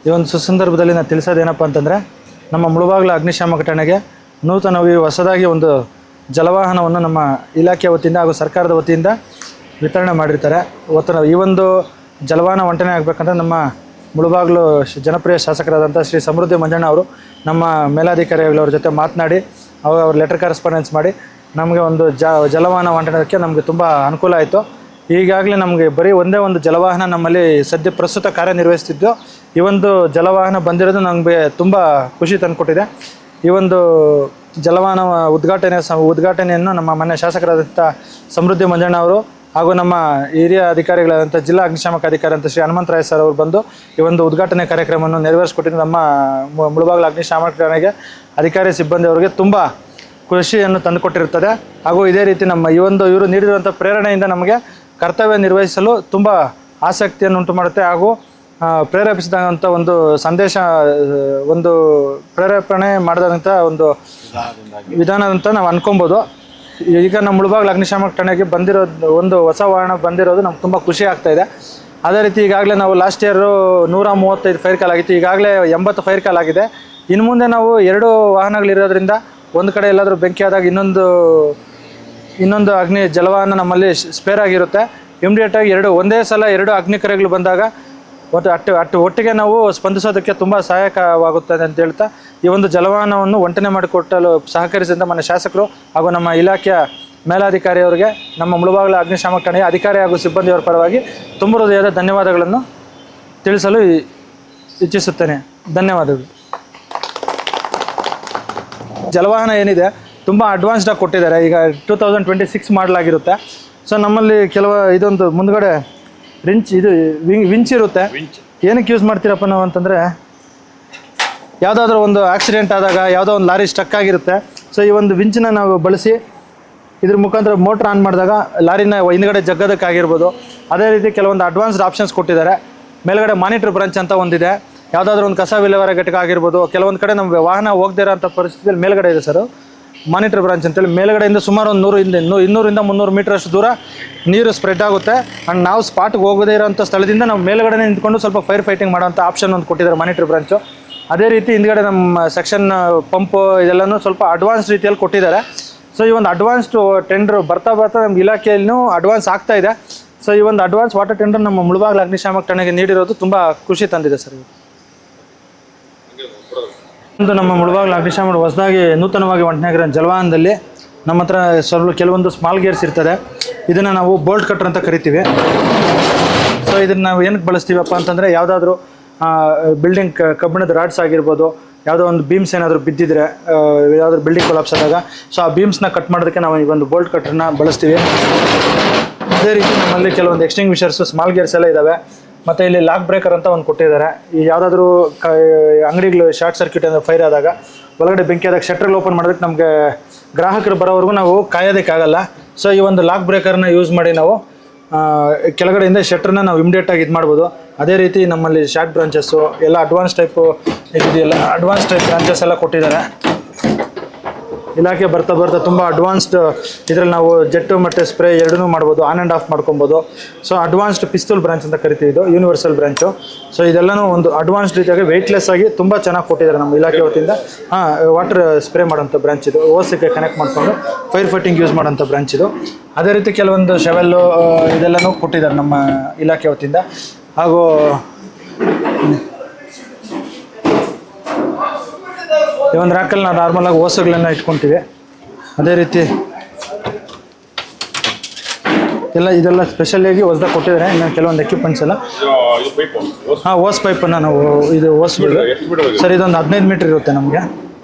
ಈ ಒಂದು ಸುಸಂದರ್ಭದಲ್ಲಿ ನಾನು ತಿಳಿಸೋದೇನಪ್ಪ ಅಂತಂದರೆ ನಮ್ಮ ಮುಳುಬಾಗಿಲು ಅಗ್ನಿಶಾಮಕ ಠಾಣೆಗೆ ನೂತನವಾಗಿ ಹೊಸದಾಗಿ ಒಂದು ಜಲವಾಹನವನ್ನು ನಮ್ಮ ಇಲಾಖೆ ವತಿಯಿಂದ ಹಾಗೂ ಸರ್ಕಾರದ ವತಿಯಿಂದ ವಿತರಣೆ ಮಾಡಿರ್ತಾರೆ. ಈ ಒಂದು ಜಲವಾಹನ ವಂಟನೆ ಆಗಬೇಕಂದ್ರೆ ನಮ್ಮ ಮುಳುಬಾಗಿಲು ಜನಪ್ರಿಯ ಶಾಸಕರಾದಂಥ ಶ್ರೀ ಸಮೃದ್ಧಿ ಮಂಜಣ್ಣ ಅವರು ನಮ್ಮ ಮೇಲಾಧಿಕಾರಿಗಳವ್ರ ಜೊತೆ ಮಾತನಾಡಿ ಅವ್ರ ಲೆಟರ್ ಕರೆಸ್ಪಾಂಡೆನ್ಸ್ ಮಾಡಿ ನಮಗೆ ಒಂದು ಜಲವಾಹನ ವಂಟನಕ್ಕೆ ನಮಗೆ ತುಂಬ ಅನುಕೂಲ ಆಯಿತು. ಈಗಾಗಲೇ ನಮಗೆ ಬರೀ ಒಂದೇ ಒಂದು ಜಲವಾಹನ ನಮ್ಮಲ್ಲಿ ಸದ್ಯ ಪ್ರಸ್ತುತ ಕಾರ್ಯನಿರ್ವಹಿಸ್ತಿದ್ದು. ಈ ಒಂದು ಜಲವಾಹನ ಬಂದಿರೋದು ನಮಗೆ ತುಂಬ ಖುಷಿ ತಂದುಕೊಟ್ಟಿದೆ. ಈ ಒಂದು ಜಲವಾಹನ ಉದ್ಘಾಟನೆಯನ್ನು ನಮ್ಮ ಮನೆ ಶಾಸಕರಾದಂಥ ಸಮೃದ್ಧಿ ಮಂಜಣ್ಣ ಅವರು ಹಾಗೂ ನಮ್ಮ ಹಿರಿಯ ಅಧಿಕಾರಿಗಳಾದಂಥ ಜಿಲ್ಲಾ ಅಗ್ನಿಶಾಮಕ ಅಧಿಕಾರಿ ಅಂತ ಶ್ರೀ ಹನುಮಂತರಾಯ ಸರ್ ಅವರು ಬಂದು ಈ ಒಂದು ಉದ್ಘಾಟನೆ ಕಾರ್ಯಕ್ರಮವನ್ನು ನೆರವೇರಿಸಿಕೊಟ್ಟಿದ್ದು ನಮ್ಮ ಮುಳುಬಾಗಿಲು ಅಗ್ನಿಶಾಮಕ ಠಾಣೆಗೆ ಅಧಿಕಾರಿ ಸಿಬ್ಬಂದಿಯವರಿಗೆ ತುಂಬ ಖುಷಿಯನ್ನು ತಂದುಕೊಟ್ಟಿರುತ್ತದೆ. ಹಾಗೂ ಇದೇ ರೀತಿ ನಮ್ಮ ಇವರು ನೀಡಿರುವಂಥ ಪ್ರೇರಣೆಯಿಂದ ನಮಗೆ ಕರ್ತವ್ಯ ನಿರ್ವಹಿಸಲು ತುಂಬ ಆಸಕ್ತಿಯನ್ನು ಉಂಟು ಮಾಡುತ್ತೆ ಹಾಗೂ ಪ್ರೇರೇಪಿಸಿದಂಥ ಒಂದು ಸಂದೇಶ, ಒಂದು ಪ್ರೇರೇಪಣೆ ಮಾಡಿದಂಥ ಒಂದು ವಿಧಾನದಂತ ನಾವು ಅನ್ಕೊಬೋದು. ಈಗ ನಮ್ಮ ಮುಳುಬಾಗಿಲು ಅಗ್ನಿಶಾಮಕ ಠಾಣೆಗೆ ಬಂದಿರೋದು ಒಂದು ಹೊಸ ವಾಹನ ಬಂದಿರೋದು ನಮ್ಗೆ ತುಂಬ ಖುಷಿ ಆಗ್ತಾಯಿದೆ. ಅದೇ ರೀತಿ ಈಗಾಗಲೇ ನಾವು ಲಾಸ್ಟ್ ಇಯರು 135 ಫೈರ್ ಕಾಲ್ ಆಗಿತ್ತು, ಈಗಾಗಲೇ 80 ಫೈರ್ ಕಾಲ್ ಆಗಿದೆ. ಇನ್ನು ಮುಂದೆ ನಾವು 2 ವಾಹನಗಳಿರೋದ್ರಿಂದ ಒಂದು ಕಡೆ ಎಲ್ಲಾದರೂ ಬೆಂಕಿ ಆದಾಗ ಇನ್ನೊಂದು ಅಗ್ನಿ ಜಲವಾಹನ ನಮ್ಮಲ್ಲಿ ಸ್ಪೇರ್ ಆಗಿರುತ್ತೆ. ಇಮಿಡಿಯೇಟಾಗಿ ಒಂದೇ ಸಲ 2 ಅಗ್ನಿಕರೆಗಳು ಬಂದಾಗ ಒಟ್ಟಿಗೆ ನಾವು ಸ್ಪಂದಿಸೋದಕ್ಕೆ ತುಂಬ ಸಹಾಯಕವಾಗುತ್ತದೆ ಅಂತ ಹೇಳ್ತಾ ಈ ಒಂದು ಜಲವಾಹನವನ್ನು ವಂಟನೆ ಮಾಡಿಕೊಟ್ಟಲು ಸಹಕರಿಸಿದ ಮನೆ ಶಾಸಕರು ಹಾಗೂ ನಮ್ಮ ಇಲಾಖೆಯ ಮೇಲಾಧಿಕಾರಿಯವರಿಗೆ ನಮ್ಮ ಮುಳುಬಾಗಿಲು ಅಗ್ನಿಶಾಮಕ ಠಾಣೆಯ ಅಧಿಕಾರಿ ಹಾಗೂ ಸಿಬ್ಬಂದಿಯವರ ಪರವಾಗಿ ತುಂಬ ಹೃದಯದ ಧನ್ಯವಾದಗಳನ್ನು ತಿಳಿಸಲು ಇಚ್ಛಿಸುತ್ತೇನೆ. ಧನ್ಯವಾದಗಳು. ಜಲವಾಹನ ಏನಿದೆ ತುಂಬ ಅಡ್ವಾನ್ಸ್ಡಾಗಿ ಕೊಟ್ಟಿದ್ದಾರೆ. ಈಗ 2026 ಮಾಡಲಾಗಿರುತ್ತೆ. ಸೊ ನಮ್ಮಲ್ಲಿ ಇದೊಂದು ಮುಂದ್ಗಡೆ ವಿಂಚ್ ಇರುತ್ತೆ. ಏನಕ್ಕೆ ಯೂಸ್ ಮಾಡ್ತೀರಪ್ಪ ನಾವು ಅಂತಂದರೆ ಯಾವುದಾದ್ರೂ ಒಂದು ಆಕ್ಸಿಡೆಂಟ್ ಆದಾಗ ಯಾವುದೋ ಒಂದು ಲಾರಿ ಸ್ಟಕ್ ಆಗಿರುತ್ತೆ. ಸೊ ಈ ಒಂದು ವಿಂಚನ್ನ ನಾವು ಬಳಸಿ ಇದ್ರ ಮುಖಾಂತರ ಮೋಟ್ರ್ ಆನ್ ಮಾಡಿದಾಗ ಲಾರಿನ ಹಿಂದ್ಗಡೆ ಜಗ್ಗೋದಕ್ಕಾಗಿರ್ಬೋದು. ಅದೇ ರೀತಿ ಕೆಲವೊಂದು ಅಡ್ವಾನ್ಸ್ಡ್ ಆಪ್ಷನ್ಸ್ ಕೊಟ್ಟಿದ್ದಾರೆ. ಮೇಲ್ಗಡೆ ಮಾನಿಟರ್ ಬ್ರಾಂಚ್ ಅಂತ ಒಂದಿದೆ. ಯಾವುದಾದ್ರೂ ಒಂದು ಕಸ ವಿಲೇವಾರಿ ಘಟಕ ಆಗಿರ್ಬೋದು. ಕೆಲವೊಂದು ಕಡೆ ನಮ್ಮ ವಾಹನ ಹೋಗದೇ ಇರೋಂಥ ಪರಿಸ್ಥಿತಿಯಲ್ಲಿ ಮೇಲ್ಗಡೆ ಇದೆ ಸರ್ ಮಾನಿಟರ್ ಬ್ರಾಂಚ್ ಅಂತೇಳಿ. ಮೇಲ್ಗಡೆಯಿಂದ ಸುಮಾರು ಒಂದು 200ರಿಂದ 300 ಮೀಟರಷ್ಟು ದೂರ ನೀರು ಸ್ಪ್ರೆಡ್ ಆಗುತ್ತೆ. ಆ್ಯಂಡ್ ನಾವು ಸ್ಪಾಟ್ಗೆ ಹೋಗದೇ ಇರೋಂಥ ಸ್ಥಳದಿಂದ ನಾವು ಮೇಲ್ಗಡೆ ನಿಂತ್ಕೊಂಡು ಸ್ವಲ್ಪ ಫೈರ್ ಫೈಟಿಂಗ್ ಮಾಡೋಂಥ ಆಪ್ಷನ್ ಒಂದು ಕೊಟ್ಟಿದ್ದಾರೆ ಮಾನಿಟರ್ ಬ್ರಾಂಚು. ಅದೇ ರೀತಿ ಹಿಂದ್ಗಡೆ ನಮ್ಮ ಸೆಕ್ಷನ್ ಪಂಪು ಇದೆಲ್ಲನೂ ಸ್ವಲ್ಪ ಅಡ್ವಾನ್ಸ್ ರೀತಿಯಲ್ಲಿ ಕೊಟ್ಟಿದ್ದಾರೆ. ಸೊ ಈ ಒಂದು ಅಡ್ವಾನ್ಸ್ಡ್ ಟೆಂಡರ್ ಬರ್ತಾ ನಮ್ಮ ಇಲಾಖೆಯಲ್ಲೂ ಅಡ್ವಾನ್ಸ್ ಆಗ್ತಾ ಇದೆ. ಸೊ ಈ ಒಂದು ಅಡ್ವಾನ್ಸ್ ವಾಟರ್ ಟೆಂಡರ್ ನಮ್ಮ ಮುಳುಬಾಗಿಲು ಅಗ್ನಿಶಾಮಕ ಠಾಣೆಗೆ ನೀಡಿರೋದು ತುಂಬ ಖುಷಿ ತಂದಿದೆ ಸರ್. ಒಂದು ನಮ್ಮ ಮುಳುಬಾಗಿಲು ಅಗ್ನಿಶಾಮಕ ಹೊಸದಾಗಿ ನೂತನವಾಗಿ ವಂಟನೆ ಆಗಿರೋ ಜಲವಾಹನದಲ್ಲಿ ನಮ್ಮ ಹತ್ರ ಕೆಲವೊಂದು ಸ್ಮಾಲ್ ಗೇರ್ಸ್ ಇರ್ತದೆ. ಇದನ್ನು ನಾವು ಬೋಲ್ಟ್ ಕಟ್ರ್ ಅಂತ ಕರಿತೀವಿ. ಸೊ ಇದನ್ನು ನಾವು ಏನಕ್ಕೆ ಬಳಸ್ತೀವಪ್ಪ ಅಂತಂದರೆ ಯಾವುದಾದ್ರೂ ಬಿಲ್ಡಿಂಗ್ ಕಬ್ಬಿಣದ ರಾಡ್ಸ್ ಆಗಿರ್ಬೋದು, ಯಾವುದೋ ಒಂದು ಬೀಮ್ಸ್ ಏನಾದರೂ ಬಿದ್ದಿದ್ರೆ ಯಾವುದಾದ್ರೂ ಬಿಲ್ಡಿಂಗ್ ಕೊಲಾಪ್ಸ್ ಆದಾಗ ಸೊ ಆ ಬೀಮ್ಸ್ನ ಕಟ್ ಮಾಡೋದಕ್ಕೆ ನಾವು ಈ ಒಂದು ಬೋಲ್ಟ್ ಕಟ್ರನ್ನ ಬಳಸ್ತೀವಿ. ಅದೇ ರೀತಿ ನಮ್ಮಲ್ಲಿ ಕೆಲವೊಂದು ಎಕ್ಸ್ಟಿಂಗ್ವಿಷರ್ಸು ಸ್ಮಾಲ್ ಗೇರ್ಸ್ ಎಲ್ಲ ಇದ್ದಾವೆ. ಮತ್ತು ಇಲ್ಲಿ ಲಾಕ್ ಬ್ರೇಕರ್ ಅಂತ ಒಂದು ಕೊಟ್ಟಿದ್ದಾರೆ. ಈ ಯಾವುದಾದ್ರೂ ಅಂಗಡಿಗಳು ಶಾರ್ಟ್ ಸರ್ಕ್ಯೂಟ್ ಅಂದರೆ ಫೈರ್ ಆದಾಗ ಒಳಗಡೆ ಬೆಂಕಿ ಆದಾಗ ಶಟ್ರಲ್ಲಿ ಓಪನ್ ಮಾಡೋದಕ್ಕೆ ನಮಗೆ ಗ್ರಾಹಕರು ಬರೋವರೆಗೂ ನಾವು ಕಾಯೋದಕ್ಕಾಗಲ್ಲ. ಸೊ ಈ ಒಂದು ಲಾಕ್ ಬ್ರೇಕರ್ನ ಯೂಸ್ ಮಾಡಿ ನಾವು ಕೆಳಗಡೆಯಿಂದ ಶಟ್ರನ್ನ ನಾವು ಇಮಿಡಿಯೇಟಾಗಿ ಇದು ಮಾಡ್ಬೋದು. ಅದೇ ರೀತಿ ನಮ್ಮಲ್ಲಿ ಶಾರ್ಟ್ ಬ್ರಾಂಚಸ್ಸು ಎಲ್ಲ ಅಡ್ವಾನ್ಸ್ ಟೈಪ್ ಬ್ರಾಂಚಸ್ ಎಲ್ಲ ಕೊಟ್ಟಿದ್ದಾರೆ. ಇಲಾಖೆ ಬರ್ತಾ ತುಂಬ ಅಡ್ವಾನ್ಸ್ಡ್ ಇದರಲ್ಲಿ ನಾವು ಜೆಟ್ಟು ಮತ್ತು ಸ್ಪ್ರೇ ಎರಡನ್ನೂ ಮಾಡ್ಬೋದು, ಆನ್ ಆ್ಯಂಡ್ ಆಫ್ ಮಾಡ್ಕೊಬೋದು. ಸೊ ಅಡ್ವಾನ್ಸ್ಡ್ ಪಿಸ್ತೂಲ್ ಬ್ರಾಂಚ್ ಅಂತ ಕರಿತೀವಿ, ಇದು ಯೂನಿವರ್ಸಲ್ ಬ್ರಾಂಚು. ಸೊ ಇದೆಲ್ಲನೂ ಒಂದು ಅಡ್ವಾನ್ಸ್ಡ್ ರೀತಿಯಾಗಿ ವೆಯ್ಟ್ಲೆಸ್ ಆಗಿ ತುಂಬ ಚೆನ್ನಾಗಿ ಕೊಟ್ಟಿದ್ದಾರೆ ನಮ್ಮ ಇಲಾಖೆ ವತಿಯಿಂದ. ವಾಟರ್ ಸ್ಪ್ರೇ ಮಾಡೋಂಥ ಬ್ರಾಂಚ್ ಇದು, ಓಸಿಗೆ ಕನೆಕ್ಟ್ ಮಾಡಿಕೊಂಡು ಫೈರ್ ಫೈಟಿಂಗ್ ಯೂಸ್ ಮಾಡೋಂಥ ಬ್ರಾಂಚ್ ಇದು. ಅದೇ ರೀತಿ ಕೆಲವೊಂದು ಶೆವೆಲ್ಲು ಇದೆಲ್ಲನೂ ಕೊಟ್ಟಿದ್ದಾರೆ ನಮ್ಮ ಇಲಾಖೆ ವತಿಯಿಂದ. ಹಾಗೂ ಈ ಒಂದು ರ್ಯಾಕಲ್ಲಿ ನಾವು ನಾರ್ಮಲಾಗಿ ಓಸುಗಳನ್ನ ಇಟ್ಕೊತೀವಿ. ಅದೇ ರೀತಿ ಇದೆಲ್ಲ ಸ್ಪೆಷಲಿಯಾಗಿ ಹೊಸದಾಗಿ ಕೊಟ್ಟಿದ್ದಾರೆ. ಇನ್ನು ಕೆಲವೊಂದು ಎಕ್ವಿಪ್ಮೆಂಟ್ಸ್ ಎಲ್ಲ ಓಸ್ ಪೈಪನ್ನು ನಾವು ಓಸ್ಬಿಟ್ಟು ಸರ್ ಇದೊಂದು 15 ಮೀಟ್ರ್ ಇರುತ್ತೆ. ನಮಗೆ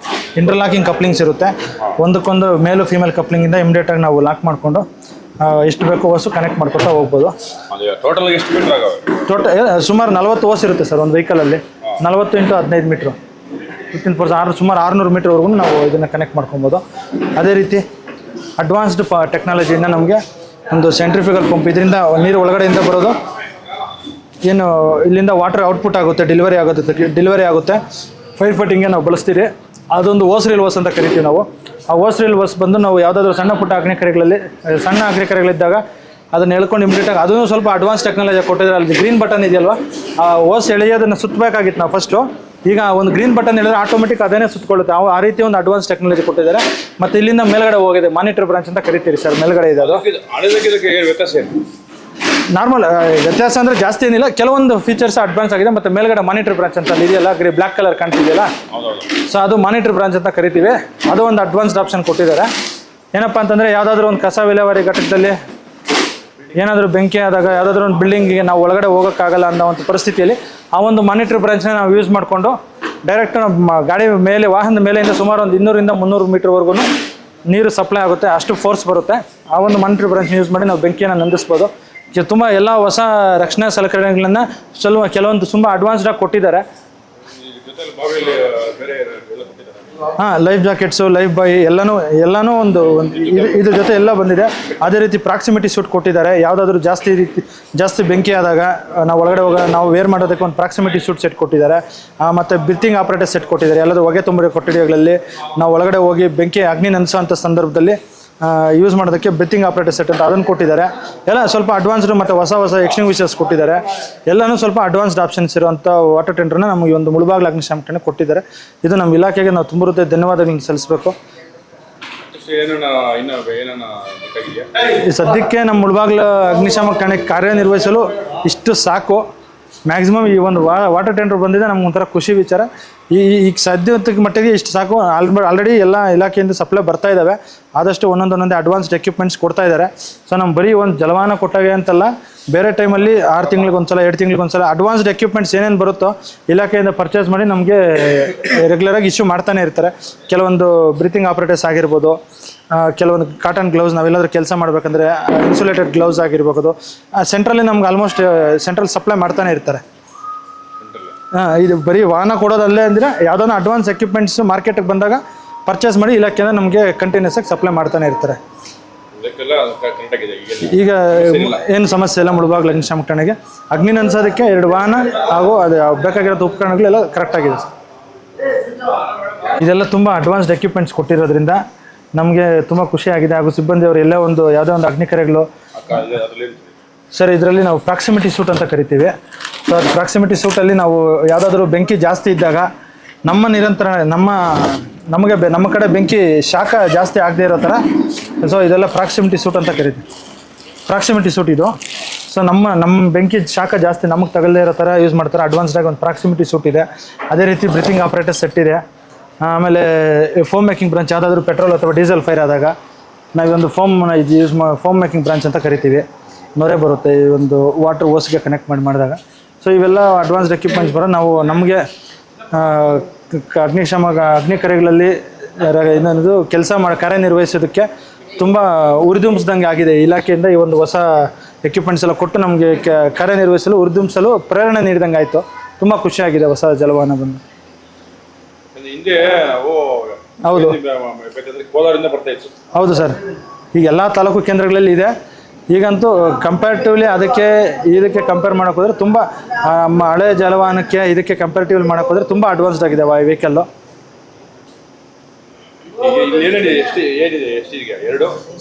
ಇಂಟರ್ಲಾಕಿಂಗ್ ಕಪ್ಲಿಂಗ್ಸ್ ಇರುತ್ತೆ. ಒಂದಕ್ಕೊಂದು ಮೇಲು ಫೀಮೇಲ್ ಕಪ್ಲಿಂಗಿಂದ ಇಮಿಡಿಯೇಟಾಗಿ ನಾವು ಲಾಕ್ ಮಾಡಿಕೊಂಡು ಎಷ್ಟು ಬೇಕೋ ಓಸು ಕನೆಕ್ಟ್ ಮಾಡ್ಕೊತಾ ಹೋಗ್ಬೋದು. ಟೋಟಲ್ ಸುಮಾರು 40 ಓಸ್ ಇರುತ್ತೆ ಸರ್ ಒಂದು ವೆಹಿಕಲಲ್ಲಿ. 40 × 15 ಮೀಟ್ರು 15 ಸುಮಾರು 600 ಮೀಟ್ರ್ವರೆಗೂ ನಾವು ಇದನ್ನು ಕನೆಕ್ಟ್ ಮಾಡ್ಕೊಬೋದು. ಅದೇ ರೀತಿ ಅಡ್ವಾನ್ಸ್ಡ್ ಟೆಕ್ನಾಲಜಿಯಿಂದ ನಮಗೆ ಒಂದು ಸೆಂಟ್ರಿಫ್ಯೂಗಲ್ ಪಂಪ್, ಇದರಿಂದ ನೀರು ಒಳಗಡೆಯಿಂದ ಬರೋದು ಏನು ಇಲ್ಲಿಂದ ವಾಟರ್ ಔಟ್ಪುಟ್ ಆಗುತ್ತೆ, ಡೆಲಿವರಿ ಆಗುತ್ತೆ. ಫೈರ್ ಫೈಟಿಂಗ್ಗೆ ನಾವು ಬಳಸ್ತೀರಿ. ಅದೊಂದು ಓಸ್ ಅಂತ ಕರಿತೀವಿ ನಾವು. ಆ ಓಸ್ ಬಂದು ನಾವು ಯಾವುದಾದ್ರೂ ಸಣ್ಣ ಅಗ್ನಿಕರೆಗಳಿದ್ದಾಗ ಅದನ್ನು ಎಳ್ಕೊಂಡು ಇಮಿಡಿಯೇಟಾಗಿ ಅದೂ ಸ್ವಲ್ಪ ಅಡ್ವಾನ್ಸ್ ಟೆಕ್ನಾಲಜಿ ಕೊಟ್ಟಿದ್ದಾರೆ. ಅಲ್ಲಿ ಗ್ರೀನ್ ಬಟನ್ ಇದೆಯಲ್ವಾ, ಆ ಓಸ್ ಎಳೆಯೋದನ್ನು ಸುತ್ತಬೇಕಾಗಿತ್ತು ನಾವು ಫಸ್ಟು. ಈಗ ಒಂದು ಗ್ರೀನ್ ಬಟನ್ ಹೇಳಿದ್ರೆ ಆಟೋಮೆಟಿಕ್ ಅದೇನೇ ಸುತ್ತಕೊಳ್ಳುತ್ತೆ. ಆ ರೀತಿ ಒಂದು ಅಡ್ವಾನ್ಸ್ ಟೆಕ್ನಾಲಜಿ ಕೊಟ್ಟಿದ್ದಾರೆ. ಮತ್ತು ಇಲ್ಲಿಂದ ಮೇಲ್ಗಡೆ ಹೋಗಿದೆ ಮಾನಿಟರ್ ಬ್ರಾಂಚ್ ಅಂತ ಕರಿತೀರಿ ಸರ್, ಮೇಲ್ಗಡೆ ಇದೆ ಅದು. ನಾರ್ಮಲ್ ವ್ಯತ್ಯಾಸ ಅಂದರೆ ಜಾಸ್ತಿ ಏನಿಲ್ಲ, ಕೆಲವೊಂದು ಫೀಚರ್ಸ್ ಅಡ್ವಾನ್ಸ್ ಆಗಿದೆ. ಮತ್ತು ಮೇಲ್ಗಡೆ ಮಾನಿಟರ್ ಬ್ರಾಂಚ್ ಅಂತ ಇದೆಯಲ್ಲ, ಬ್ಲ್ಯಾಕ್ ಕಲರ್ ಕಾಣ್ತಿದೆಯಲ್ಲ, ಸೊ ಅದು ಮಾನಿಟರ್ ಬ್ರಾಂಚ್ ಅಂತ ಕರಿತೀವಿ. ಅದು ಒಂದು ಅಡ್ವಾನ್ಸ್ಡ್ ಆಪ್ಷನ್ ಕೊಟ್ಟಿದ್ದಾರೆ. ಏನಪ್ಪ ಅಂತಂದರೆ ಯಾವುದಾದ್ರೂ ಒಂದು ಕಸ ವಿಲೇವಾರಿ ಘಟಕದಲ್ಲಿ ಏನಾದರೂ ಬೆಂಕಿ ಆದಾಗ, ಯಾವುದಾದ್ರೂ ಒಂದು ಬಿಲ್ಡಿಂಗಿಗೆ ನಾವು ಒಳಗಡೆ ಹೋಗೋಕ್ಕಾಗಲ್ಲ ಅನ್ನೋ ಒಂದು ಪರಿಸ್ಥಿತಿಯಲ್ಲಿ ಆ ಒಂದು ಮಾನಿಟರ್ ಬ್ರಾಂಚ್ನ ನಾವು ಯೂಸ್ ಮಾಡಿಕೊಂಡು ಡೈರೆಕ್ಟ್ ನಮ್ಮ ಗಾಡಿ ಮೇಲೆ, ವಾಹನದ ಮೇಲೆಯಿಂದ ಸುಮಾರು ಒಂದು 200-300 ಮೀಟರ್ವರೆಗೂ ನೀರು ಸಪ್ಲೈ ಆಗುತ್ತೆ, ಅಷ್ಟು ಫೋರ್ಸ್ ಬರುತ್ತೆ. ಆ ಒಂದು ಮಾನಿಟರ್ ಬ್ರಾಂಚ್ನ ಯೂಸ್ ಮಾಡಿ ನಾವು ಬೆಂಕಿಯನ್ನು ನಂದಿಸ್ಬೋದು. ತುಂಬ ಎಲ್ಲ ಹೊಸ ರಕ್ಷಣಾ ಸಲಕರಣೆಗಳನ್ನು ಕೆಲವೊಂದು ತುಂಬ ಅಡ್ವಾನ್ಸ್ಡಾಗಿ ಕೊಟ್ಟಿದ್ದಾರೆ. ಹಾಂ, ಲೈಫ್ ಜಾಕೆಟ್ಸು, ಲೈಫ್ ಬಾಯ್ ಎಲ್ಲನೂ ಒಂದು ಇದ್ರ ಜೊತೆ ಎಲ್ಲ ಬಂದಿದೆ. ಅದೇ ರೀತಿ ಪ್ರಾಕ್ಸಿಮಿಟಿ ಸೂಟ್ ಕೊಟ್ಟಿದ್ದಾರೆ. ಯಾವುದಾದ್ರೂ ಜಾಸ್ತಿ ಬೆಂಕಿ ಆದಾಗ ನಾವು ಒಳಗಡೆ ನಾವು ವೇರ್ ಮಾಡೋದಕ್ಕೆ ಒಂದು ಪ್ರಾಕ್ಸಿಮಿಟಿ ಸೂಟ್ ಸೆಟ್ ಕೊಟ್ಟಿದ್ದಾರೆ. ಮತ್ತು ಬ್ರೀತಿಂಗ್ ಆಪರೇಟರ್ ಸೆಟ್ ಕೊಟ್ಟಿದ್ದಾರೆ. ಎಲ್ಲಾದರೂ ಹೊಗೆ ತುಂಬಿರೋ ಕೊಠಡಿಗಳಲ್ಲಿ ನಾವು ಒಳಗಡೆ ಹೋಗಿ ಬೆಂಕಿ ಅಗ್ನಿ ನಂದಿಸೋಂಥ ಸಂದರ್ಭದಲ್ಲಿ ಯೂಸ್ ಮಾಡೋದಕ್ಕೆ ಬ್ರೀತಿಂಗ್ ಆಪರೇಟರ್ ಸೆಟ್ ಅಂತ ಅದನ್ನು ಕೊಟ್ಟಿದ್ದಾರೆ. ಎಲ್ಲ ಸ್ವಲ್ಪ ಅಡ್ವಾನ್ಸ್ಡ್ ಮತ್ತು ಹೊಸ ಎಕ್ಸ್ಟಿಂಗ್ವಿಷರ್ಸ್ ಕೊಟ್ಟಿದ್ದಾರೆ. ಎಲ್ಲನೂ ಸ್ವಲ್ಪ ಅಡ್ವಾನ್ಸ್ಡ್ ಆಪ್ಷನ್ಸ್ ಇರುವಂಥ ವಾಟರ್ ಟೆಂಡರ್ನ ನಮಗೆ ಒಂದು ಮುಳುಬಾಗಿಲು ಅಗ್ನಿಶಾಮಕ ಠಾಣೆ ಕೊಟ್ಟಿದ್ದಾರೆ. ಇದು ನಮ್ಮ ಇಲಾಖೆಗೆ ನಾವು ತುಂಬ ಹೃದಯ ಧನ್ಯವಾದಗಳನ್ನು ಸಲ್ಲಿಸಬೇಕು. ಸದ್ಯಕ್ಕೆ ನಮ್ಮ ಮುಳುಬಾಗಿಲು ಅಗ್ನಿಶಾಮಕ ಠಾಣೆ ಕಾರ್ಯನಿರ್ವಹಿಸಲು ಇಷ್ಟು ಸಾಕು. ಮ್ಯಾಕ್ಸಿಮಮ್ ಈ ಒಂದು ವಾಟರ್ ಟೆಂಡರ್ ಬಂದಿದೆ, ನಮ್ಗೆ ಒಂಥರ ಖುಷಿ ವಿಚಾರ. ಈಗ ಸದ್ಯಕ್ಕೆ ಮಟ್ಟಿಗೆ ಇಷ್ಟು ಸಾಕು. ಆಲ್ರೆಡಿ ಎಲ್ಲ ಇಲಾಖೆಯಿಂದ ಸಪ್ಲೈ ಬರ್ತಾ ಇದ್ದಾವೆ. ಆದಷ್ಟು ಒಂದೊಂದೇ ಅಡ್ವಾನ್ಸ್ಡ್ ಎಕ್ವಿಪ್ಮೆಂಟ್ಸ್ ಕೊಡ್ತಾ ಇದ್ದಾರೆ. ಸೊ ನಮ್ಮ ಬರೀ ಒಂದು ಜಲವಾಹನ ಕೊಟ್ಟಾಗೆ ಅಂತಲ್ಲ, ಬೇರೆ ಟೈಮಲ್ಲಿ 6 ತಿಂಗಳಿಗೊಂದ್ಸಲ 2 ತಿಂಗಳಿಗೊಂದ್ಸಲ ಅಡ್ವಾನ್ಸ್ಡ್ ಎಕ್ವಿಪ್ಮೆಂಟ್ಸ್ ಏನೇನು ಬರುತ್ತೋ ಇಲಾಖೆಯಿಂದ ಪರ್ಚೇಸ್ ಮಾಡಿ ನಮಗೆ ರೆಗ್ಯುಲರಾಗಿ ಇಶ್ಯೂ ಮಾಡ್ತಾನೆ ಇರ್ತಾರೆ. ಕೆಲವೊಂದು ಬ್ರೀತಿಂಗ್ ಆಪರೇಟರ್ಸ್ ಆಗಿರ್ಬೋದು, ಕೆಲವೊಂದು ಕಾಟನ್ ಗ್ಲೌಸ್, ನಾವೆಲ್ಲಾದ್ರೂ ಕೆಲಸ ಮಾಡಬೇಕಂದ್ರೆ ಇನ್ಸುಲೇಟೆಡ್ ಗ್ಲೌಸ್ ಆಗಿರ್ಬೋದು. ಸೆಂಟ್ರಲ್ಲಿ ನಮ್ಗೆ ಆಲ್ಮೋಸ್ಟ್ ಸೆಂಟ್ರಲ್ ಸಪ್ಲೈ ಮಾಡ್ತಾನೆ ಇರ್ತಾರೆ. ಇದು ಬರೀ ವಾಹನ ಕೊಡೋದಲ್ಲೇ ಅಂದರೆ ಯಾವುದೋ ಅಡ್ವಾನ್ಸ್ ಎಕ್ವಿಪ್ಮೆಂಟ್ಸ್ ಮಾರ್ಕೆಟಿಗೆ ಬಂದಾಗ ಪರ್ಚೇಸ್ ಮಾಡಿ ಇಲಾಖೆಯಿಂದ ನಮಗೆ ಕಂಟಿನ್ಯೂಸ್ ಆಗಿ ಸಪ್ಲೈ ಮಾಡ್ತಾನೆ ಇರ್ತಾರೆ. ಈಗ ಏನು ಸಮಸ್ಯೆ ಇಲ್ಲ. ಮುಳುಬಾಗಿಲು ಅಗ್ನಿಶಾಮಕ ಠಾಣೆಗೆ ಅಗ್ನಿ ನಂದಿಸೋದಕ್ಕೆ 2 ವಾಹನ ಹಾಗೂ ಅದು ಬೇಕಾಗಿರೋ ಉಪಕರಣಗಳೆಲ್ಲ ಕರೆಕ್ಟಾಗಿದೆ ಸರ್. ಇದೆಲ್ಲ ತುಂಬ ಅಡ್ವಾನ್ಸ್ಡ್ ಎಕ್ವಿಪ್ಮೆಂಟ್ಸ್ ಕೊಟ್ಟಿರೋದ್ರಿಂದ ನಮಗೆ ತುಂಬ ಖುಷಿಯಾಗಿದೆ. ಹಾಗೂ ಸಿಬ್ಬಂದಿಯವರು ಎಲ್ಲೇ ಯಾವುದೇ ಒಂದು ಅಗ್ನಿ ಕರೆಗಳು ಸರ್, ಇದರಲ್ಲಿ ನಾವು ಪ್ರಾಕ್ಸಿಮಿಟಿ ಸೂಟ್ ಅಂತ ಕರಿತೀವಿ. ಸೊ ಅದು ಪ್ರಾಕ್ಸಿಮಿಟಿ ಸೂಟಲ್ಲಿ ನಾವು ಯಾವುದಾದ್ರೂ ಬೆಂಕಿ ಜಾಸ್ತಿ ಇದ್ದಾಗ ನಮ್ಮ ಕಡೆ ಬೆಂಕಿ ಶಾಖ ಜಾಸ್ತಿ ಆಗದೆ ಇರೋ ಥರ, ಸೊ ಇದೆಲ್ಲ ಪ್ರಾಕ್ಸಿಮಿಟಿ ಸೂಟ್ ಅಂತ ಕರಿತೀವಿ. ಪ್ರಾಕ್ಸಿಮಿಟಿ ಸೂಟ್ ಇದು. ಸೊ ನಮ್ಮ ಬೆಂಕಿ ಶಾಖ ಜಾಸ್ತಿ ನಮಗೆ ತಗಲದೇ ಇರೋ ಥರ ಯೂಸ್ ಮಾಡ್ತಾರೆ. ಅಡ್ವಾನ್ಸ್ಡಾಗಿ ಒಂದು ಪ್ರಾಕ್ಸಿಮಿಟಿ ಸೂಟ್ ಇದೆ. ಅದೇ ರೀತಿ ಬ್ರೀತಿಂಗ್ ಆಪರೇಟರ್ ಸೆಟ್ ಇದೆ. ಆಮೇಲೆ ಫೋಮ್ ಮೇಕಿಂಗ್ ಬ್ರಾಂಚ್, ಯಾವುದಾದ್ರೂ ಪೆಟ್ರೋಲ್ ಅಥವಾ ಡೀಸೆಲ್ ಫೈರ್ ಆದಾಗ ನಾವೊಂದು ಫೋಮ್ ಮೇಕಿಂಗ್ ಬ್ರಾಂಚ್ ಅಂತ ಕರಿತೀವಿ. ನೊರೆ ಬರುತ್ತೆ ಈ ಒಂದು ವಾಟರ್ ಓಸ್ಗೆ ಕನೆಕ್ಟ್ ಮಾಡಿದಾಗ. ಸೊ ಇವೆಲ್ಲ ಅಡ್ವಾನ್ಸ್ಡ್ ಎಕ್ವಿಪ್ಮೆಂಟ್ಸ್ ನಾವು ನಮಗೆ ಅಗ್ನಿ ಕರೆಗಳಲ್ಲಿ ಇನ್ನೊಂದು ಕಾರ್ಯನಿರ್ವಹಿಸೋದಕ್ಕೆ ತುಂಬ ಉರಿದುಂಬಿಸ್ದಂಗೆ ಆಗಿದೆ. ಇಲಾಖೆಯಿಂದ ಈ ಒಂದು ಹೊಸ ಎಕ್ವಿಪ್ಮೆಂಟ್ಸ್ ಎಲ್ಲ ಕೊಟ್ಟು ನಮಗೆ ಕಾರ್ಯನಿರ್ವಹಿಸಲು ಉರಿದುಂಬಿಸಲು ಪ್ರೇರಣೆ ನೀಡಿದಂಗೆ ಆಯಿತು. ತುಂಬ ಖುಷಿಯಾಗಿದೆ ಹೊಸ ಜಲವಾಹನ ಬಂದು. ಹೌದು ಹೌದು ಸರ್, ಈಗ ಎಲ್ಲ ತಾಲೂಕು ಕೇಂದ್ರಗಳಲ್ಲಿ ಇದೆ. ಈಗಂತೂ ಕಂಪ್ಯಾರಿಟಿವ್ಲಿ ಇದಕ್ಕೆ ಕಂಪೇರ್ ಮಾಡೋಕೆ ಹೋದರೆ ತುಂಬ ನಮ್ಮ ಹಳೆ ಜಲವಾಹನಕ್ಕೆ ಇದಕ್ಕೆ ಕಂಪ್ಯಾರಿಟಿವ್ಲಿ ಮಾಡೋಕೆ ಹೋದರೆ ತುಂಬ ಅಡ್ವಾನ್ಸ್ಡ್ ಆಗಿದೆ ವೆಹಿಕಲ್ಲು.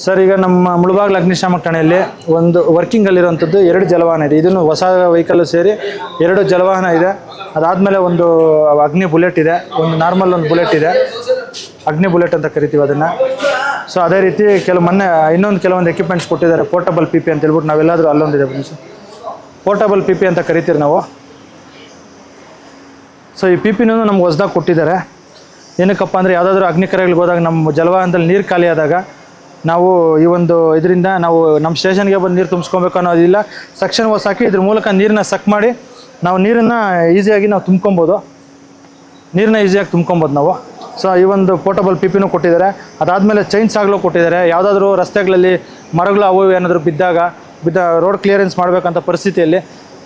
ಸರ್, ಈಗ ನಮ್ಮ ಮುಳುಬಾಗಿಲು ಅಗ್ನಿಶಾಮಕ ಠಾಣೆಯಲ್ಲಿ ಒಂದು ವರ್ಕಿಂಗಲ್ಲಿರುವಂಥದ್ದು 2 ಜಲವಾಹನ ಇದೆ. ಇದನ್ನು ಹೊಸ ವೆಹಿಕಲ್ಲು ಸೇರಿ 2 ಜಲವಾಹನ ಇದೆ. ಅದಾದಮೇಲೆ ಒಂದು ಅಗ್ನಿ ಬುಲೆಟ್ ಇದೆ, ಒಂದು ನಾರ್ಮಲ್ ಒಂದು ಬುಲೆಟ್ ಇದೆ, ಅಗ್ನಿ ಬುಲೆಟ್ ಅಂತ ಕರಿತೀವಿ ಅದನ್ನು. ಸೊ ಅದೇ ರೀತಿ ಕೆಲವೊಂದು ಎಕ್ವಿಪ್ಮೆಂಟ್ಸ್ ಕೊಟ್ಟಿದ್ದಾರೆ. ಪೋರ್ಟಬಲ್ PP ಅಂತ ಹೇಳ್ಬಿಟ್ಟು ನಾವೆಲ್ಲಾದರೂ ಅಲ್ಲೊಂದಿದೆ ಸರ್, ಪೋರ್ಟಬಲ್ PP ಅಂತ ಕರಿತೀರಿ ನಾವು. ಸೊ ಈ PPನೂ ನಮ್ಗೆ ಹೊಸದಾಗಿ ಕೊಟ್ಟಿದ್ದಾರೆ. ಏನಕ್ಕಪ್ಪ ಅಂದರೆ ಯಾವುದಾದ್ರೂ ಅಗ್ನಿ ಕರೆಗಳಿಗೆ ಹೋದಾಗ ನಮ್ಮ ಜಲವಾಹನದಲ್ಲಿ ನೀರು ಖಾಲಿ ಆದಾಗ ನಾವು ಈ ಒಂದು ಇದರಿಂದ ನಾವು ನಮ್ಮ ಸ್ಟೇಷನ್ಗೆ ಬಂದು ನೀರು ತುಂಬಿಸ್ಕೊಬೇಕು ಅನ್ನೋದಿಲ್ಲ. ಸಕ್ಷನ್ ಹೊಸ ಹಾಕಿ ಇದ್ರ ಮೂಲಕ ನೀರನ್ನ ಸಕ್ ಮಾಡಿ ನಾವು ನೀರನ್ನು ಈಸಿಯಾಗಿ ನಾವು ತುಂಬ್ಕೊಬೋದು ನಾವು. ಸೊ ಈ ಒಂದು ಪೋರ್ಟಬಲ್ PPನೂ ಕೊಟ್ಟಿದ್ದಾರೆ. ಅದಾದಮೇಲೆ ಚೈನ್ಸ್ ಆಗಲೂ ಕೊಟ್ಟಿದ್ದಾರೆ. ಯಾವುದಾದ್ರೂ ರಸ್ತೆಗಳಲ್ಲಿ ಮರಗಳು ಅವು ಏನಾದರೂ ಬಿದ್ದ ರೋಡ್ ಕ್ಲಿಯರೆನ್ಸ್ ಮಾಡಬೇಕಂತ ಪರಿಸ್ಥಿತಿಯಲ್ಲಿ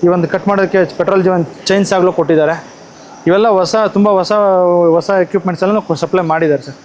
ಈ ಒಂದು ಕಟ್ ಮಾಡೋದಕ್ಕೆ ಪೆಟ್ರೋಲ್ ಚೈನ್ಸ್ ಆಗಲೂ ಕೊಟ್ಟಿದ್ದಾರೆ. ಇವೆಲ್ಲ ತುಂಬ ಹೊಸ ಎಕ್ವಿಪ್ಮೆಂಟ್ಸ್ ಎಲ್ಲ ಸಪ್ಲೈ ಮಾಡಿದ್ದಾರೆ ಸರ್.